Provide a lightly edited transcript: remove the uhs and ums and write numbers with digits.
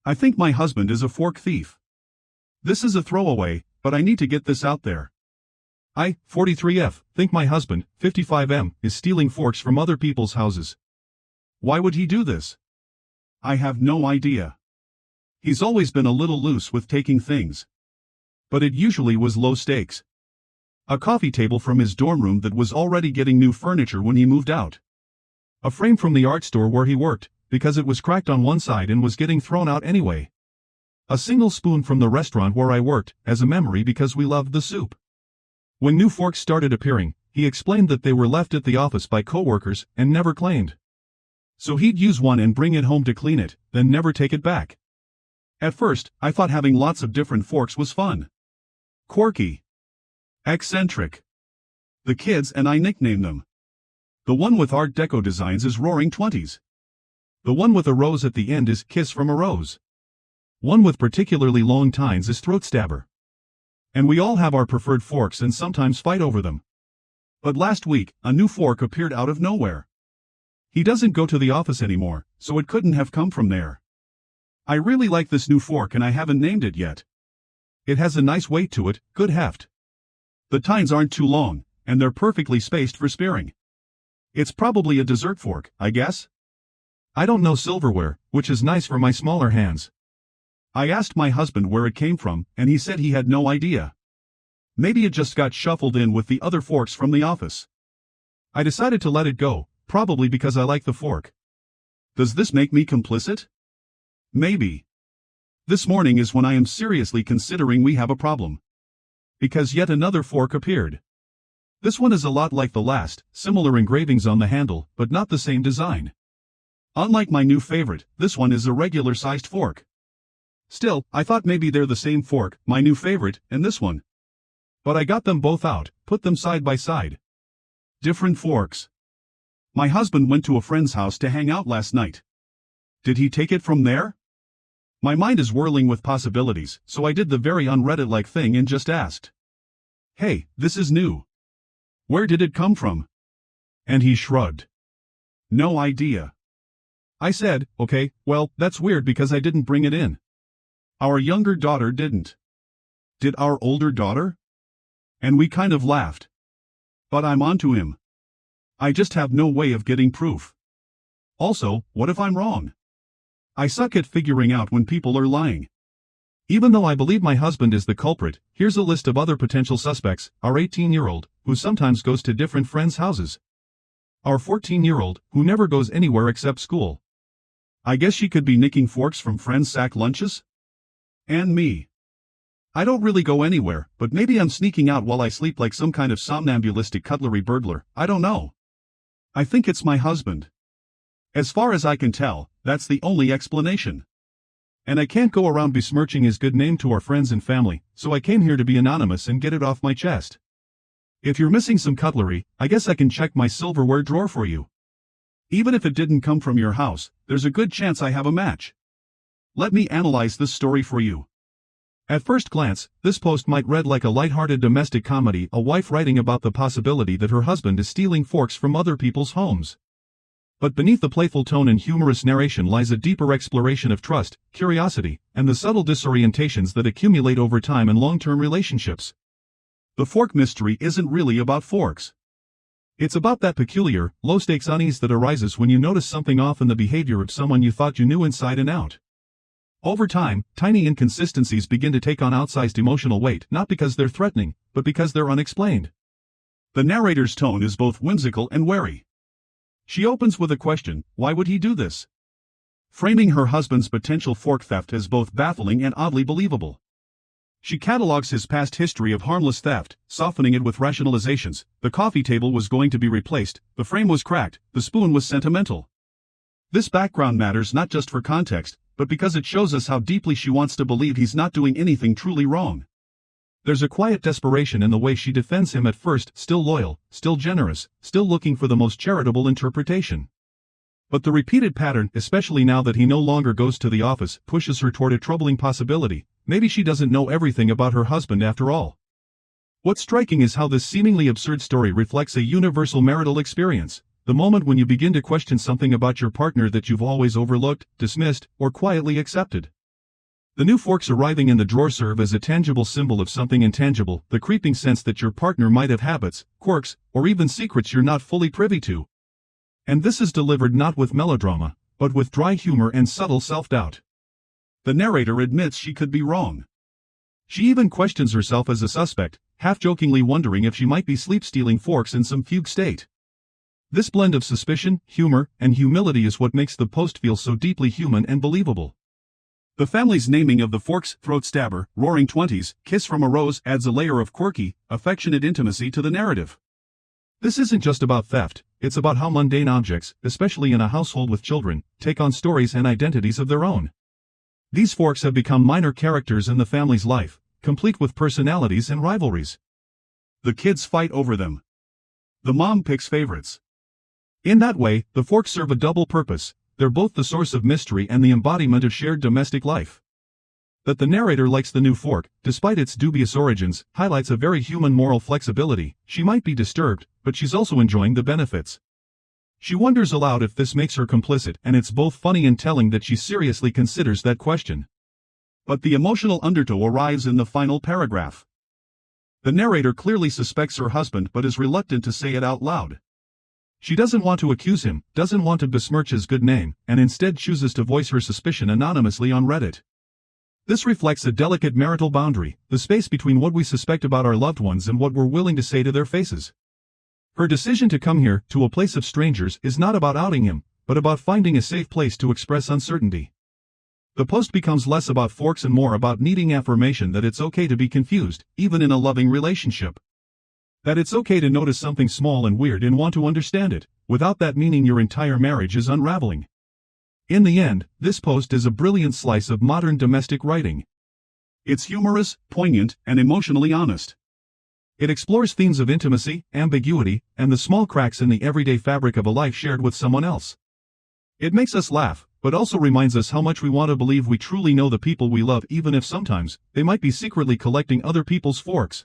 I think my husband is a fork thief. This is a throwaway, but I need to get this out there. I, 43F, think my husband, 55M, is stealing forks from other people's houses. Why would he do this? I have no idea. He's always been a little loose with taking things. But it usually was low stakes. A coffee table from his dorm room that was already getting new furniture when he moved out. A frame from the art store where he worked, because it was cracked on one side and was getting thrown out anyway. A single spoon from the restaurant where I worked, as a memory because we loved the soup. When new forks started appearing, he explained that they were left at the office by coworkers and never claimed. So he'd use one and bring it home to clean it, then never take it back. At first, I thought having lots of different forks was fun. Quirky. Eccentric. The kids and I nicknamed them. The one with Art Deco designs is Roaring Twenties. The one with a rose at the end is Kiss from a Rose. One with particularly long tines is Throat Stabber. And we all have our preferred forks and sometimes fight over them. But last week, a new fork appeared out of nowhere. He doesn't go to the office anymore, so it couldn't have come from there. I really like this new fork and I haven't named it yet. It has a nice weight to it, good heft. The tines aren't too long, and they're perfectly spaced for spearing. It's probably a dessert fork, I guess. I don't know silverware, which is nice for my smaller hands. I asked my husband where it came from, and he said he had no idea. Maybe it just got shuffled in with the other forks from the office. I decided to let it go, probably because I like the fork. Does this make me complicit? Maybe. This morning is when I am seriously considering we have a problem. Because yet another fork appeared. This one is a lot like the last, similar engravings on the handle, but not the same design. Unlike my new favorite, this one is a regular-sized fork. Still, I thought maybe they're the same fork, my new favorite, and this one. But I got them both out, put them side by side. Different forks. My husband went to a friend's house to hang out last night. Did he take it from there? My mind is whirling with possibilities, so I did the very un-Reddit-like thing and just asked. Hey, this is new. Where did it come from? And he shrugged. No idea. I said, okay, well, that's weird because I didn't bring it in. Our younger daughter didn't. Did our older daughter? And we kind of laughed. But I'm onto him. I just have no way of getting proof. Also, what if I'm wrong? I suck at figuring out when people are lying. Even though I believe my husband is the culprit, here's a list of other potential suspects: our 18-year-old, who sometimes goes to different friends' houses. Our 14-year-old, who never goes anywhere except school. I guess she could be nicking forks from friends' sack lunches? And me. I don't really go anywhere, but maybe I'm sneaking out while I sleep like some kind of somnambulistic cutlery burglar, I don't know. I think it's my husband. As far as I can tell, that's the only explanation. And I can't go around besmirching his good name to our friends and family, so I came here to be anonymous and get it off my chest. If you're missing some cutlery, I guess I can check my silverware drawer for you. Even if it didn't come from your house, there's a good chance I have a match. Let me analyze this story for you. At first glance, this post might read like a lighthearted domestic comedy, a wife writing about the possibility that her husband is stealing forks from other people's homes. But beneath the playful tone and humorous narration lies a deeper exploration of trust, curiosity, and the subtle disorientations that accumulate over time in long-term relationships. The fork mystery isn't really about forks. It's about that peculiar, low-stakes unease that arises when you notice something off in the behavior of someone you thought you knew inside and out. Over time, tiny inconsistencies begin to take on outsized emotional weight, not because they're threatening, but because they're unexplained. The narrator's tone is both whimsical and wary. She opens with a question: why would he do this? Framing her husband's potential fork theft as both baffling and oddly believable. She catalogs his past history of harmless theft, softening it with rationalizations: the coffee table was going to be replaced, the frame was cracked, the spoon was sentimental. This background matters not just for context, but because it shows us how deeply she wants to believe he's not doing anything truly wrong. There's a quiet desperation in the way she defends him at first, still loyal, still generous, still looking for the most charitable interpretation. But the repeated pattern, especially now that he no longer goes to the office, pushes her toward a troubling possibility: maybe she doesn't know everything about her husband after all. What's striking is how this seemingly absurd story reflects a universal marital experience: the moment when you begin to question something about your partner that you've always overlooked, dismissed, or quietly accepted. The new forks arriving in the drawer serve as a tangible symbol of something intangible, the creeping sense that your partner might have habits, quirks, or even secrets you're not fully privy to. And this is delivered not with melodrama, but with dry humor and subtle self-doubt. The narrator admits she could be wrong. She even questions herself as a suspect, half-jokingly wondering if she might be sleep-stealing forks in some fugue state. This blend of suspicion, humor, and humility is what makes the post feel so deeply human and believable. The family's naming of the forks, throat stabber, roaring 20s, kiss from a rose adds a layer of quirky, affectionate intimacy to the narrative. This isn't just about theft, it's about how mundane objects, especially in a household with children, take on stories and identities of their own. These forks have become minor characters in the family's life, complete with personalities and rivalries. The kids fight over them. The mom picks favorites. In that way, the forks serve a double purpose. They're both the source of mystery and the embodiment of shared domestic life. That the narrator likes the new fork, despite its dubious origins, highlights a very human moral flexibility. She might be disturbed, but she's also enjoying the benefits. She wonders aloud if this makes her complicit, and it's both funny and telling that she seriously considers that question. But the emotional undertow arrives in the final paragraph. The narrator clearly suspects her husband but is reluctant to say it out loud. She doesn't want to accuse him, doesn't want to besmirch his good name, and instead chooses to voice her suspicion anonymously on Reddit. This reflects a delicate marital boundary, the space between what we suspect about our loved ones and what we're willing to say to their faces. Her decision to come here, to a place of strangers, is not about outing him, but about finding a safe place to express uncertainty. The post becomes less about forks and more about needing affirmation that it's okay to be confused, even in a loving relationship. That it's okay to notice something small and weird and want to understand it, without that meaning your entire marriage is unraveling. In the end, this post is a brilliant slice of modern domestic writing. It's humorous, poignant, and emotionally honest. It explores themes of intimacy, ambiguity, and the small cracks in the everyday fabric of a life shared with someone else. It makes us laugh, but also reminds us how much we want to believe we truly know the people we love, even if sometimes they might be secretly collecting other people's forks.